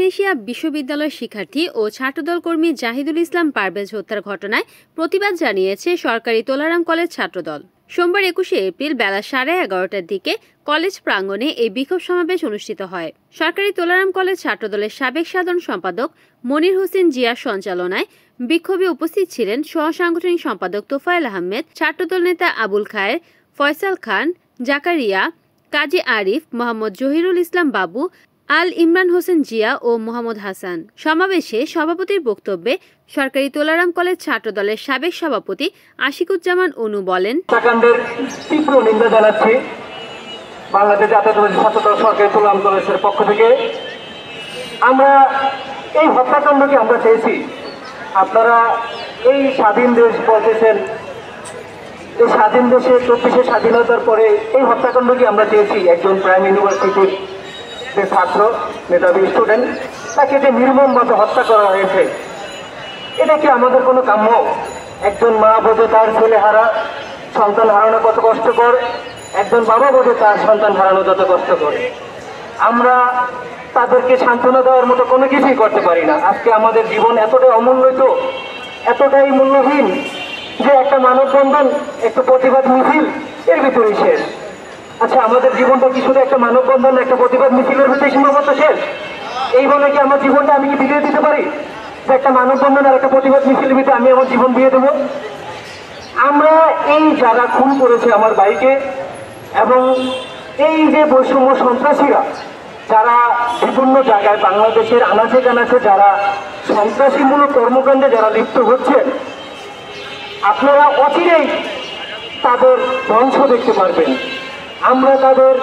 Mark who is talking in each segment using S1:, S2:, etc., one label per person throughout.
S1: Indonesia বিশ্ববিদ্যালয়ের শিক্ষার্থী ও ছাত্রদল কর্মী জাহিদুল ইসলাম পারভেজ হত্যার ঘটনায় প্রতিবাদ জানিয়েছে সরকারি তোলারাম কলেজ ছাত্রদল। সোমবার ২১শে এপ্রিল বেলা 11:30টার দিকে কলেজ প্রাঙ্গণে এই বিক্ষোভ সমাবেশ অনুষ্ঠিত হয়। সরকারি তোলারাম কলেজ ছাত্রদলের সাবেক সাধারণ সম্পাদক মনির হোসেন জিয়ার সঞ্চালনায় বিক্ষোভে উপস্থিত ছিলেন সহসাংগঠনিক সম্পাদক তোফায়েল আহমেদ, ছাত্রদল নেতা আবুল খায়ের, ফয়সাল খান, জাকারিয়া, কাজী আরিফ, মোহাম্মদ জহিরুল ইসলাম বাবু, আল ইমরান হোসেন জিয়া ও মোহাম্মদ হাসান। সমাবেশে সভাপতির বক্তব্যে সরকারি তোলারাম কলেজ ছাত্রদলের সাবেক সভাপতি আশিকুজ্জামান অনু বলেন,
S2: তীব্র নিন্দা জানাচ্ছি বাংলাদেশ জাতীয়তাবাদী ছাত্রদল সরকারি তোলারাম কলেজের পক্ষ থেকে। আমরা এই হত্যাকাণ্ডকে আমরা চেয়েছি। আপনারা এই স্বাধীন দেশ বলতেছেন, এই স্বাধীন দেশে ২৪শে স্বাধীনতার পরে এই হত্যাকাণ্ডকে আমরা চেয়েছি। একজন প্রাইম ইউনিভার্সিটির যে ছাত্র, মেধাবী স্টুডেন্ট, তাকে যে নির্মমভাবে হত্যা করা হয়েছে, এটা কি আমাদের কোনো কাম্য? একজন মা বোঝে তার ছেলে হারা সন্তান হারানো কত কষ্টকর, একজন বাবা বোঝে তার সন্তান হারানো যত কষ্টকর। আমরা তাদেরকে সান্ত্বনা দেওয়ার মতো কোনো কিছুই করতে পারি না। আজকে আমাদের জীবন এতটাই অমূল্যিত, এতটাই মূল্যহীন যে একটা মানববন্ধন, একটা প্রতিবাদ মিছিল এর ভিতরেই শেষ। আচ্ছা, আমাদের জীবনটা কি শুধু একটা মানববন্ধন, একটা প্রতিবাদ মিছিলের ভিতরে সীমাবদ্ধ শেষ? এই বলে কি আমার জীবনটা আমি কি বিলিয়ে দিতে পারি যে একটা মানববন্ধন আর একটা প্রতিবাদ মিছিলের ভিতরে আমি আমার জীবন দিয়ে দেবো? আমরা এই যারা খুন করেছে আমার ভাইকে, এবং এই যে বৈষম্য সন্ত্রাসীরা যারা বিভিন্ন জায়গায় বাংলাদেশের আনাচে কানাচে যারা সন্ত্রাসীমূলক কর্মকাণ্ডে যারা লিপ্ত হচ্ছে, আপনারা অচিরেই তাদের ধ্বংস দেখতে পারবেন। আমরা তাদের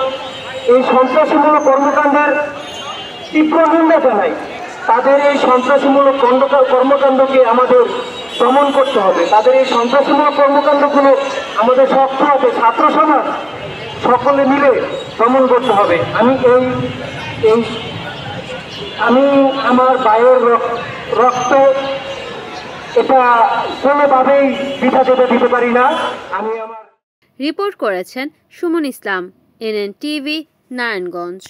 S2: এই সন্ত্রাসীমূলক কর্মকাণ্ডের তীব্র নিন্দা জানাই। তাদের এই সন্ত্রাসীমূলক কর্মকাণ্ডকে আমাদের দমন করতে হবে। তাদের এই সন্ত্রাসীমূলক কর্মকাণ্ডগুলো আমাদের শক্ত হাতে ছাত্র সমাজ সকলে মিলে দমন করতে হবে। আমি আমার ভাইয়ের রক্ত এটা কোনোভাবেই বৃথা যেতে দিতে পারি না। আমি আমার
S1: রিপোর্ট করেছেন সুমন ইসলাম, NN টিভি, নারায়ণগঞ্জ।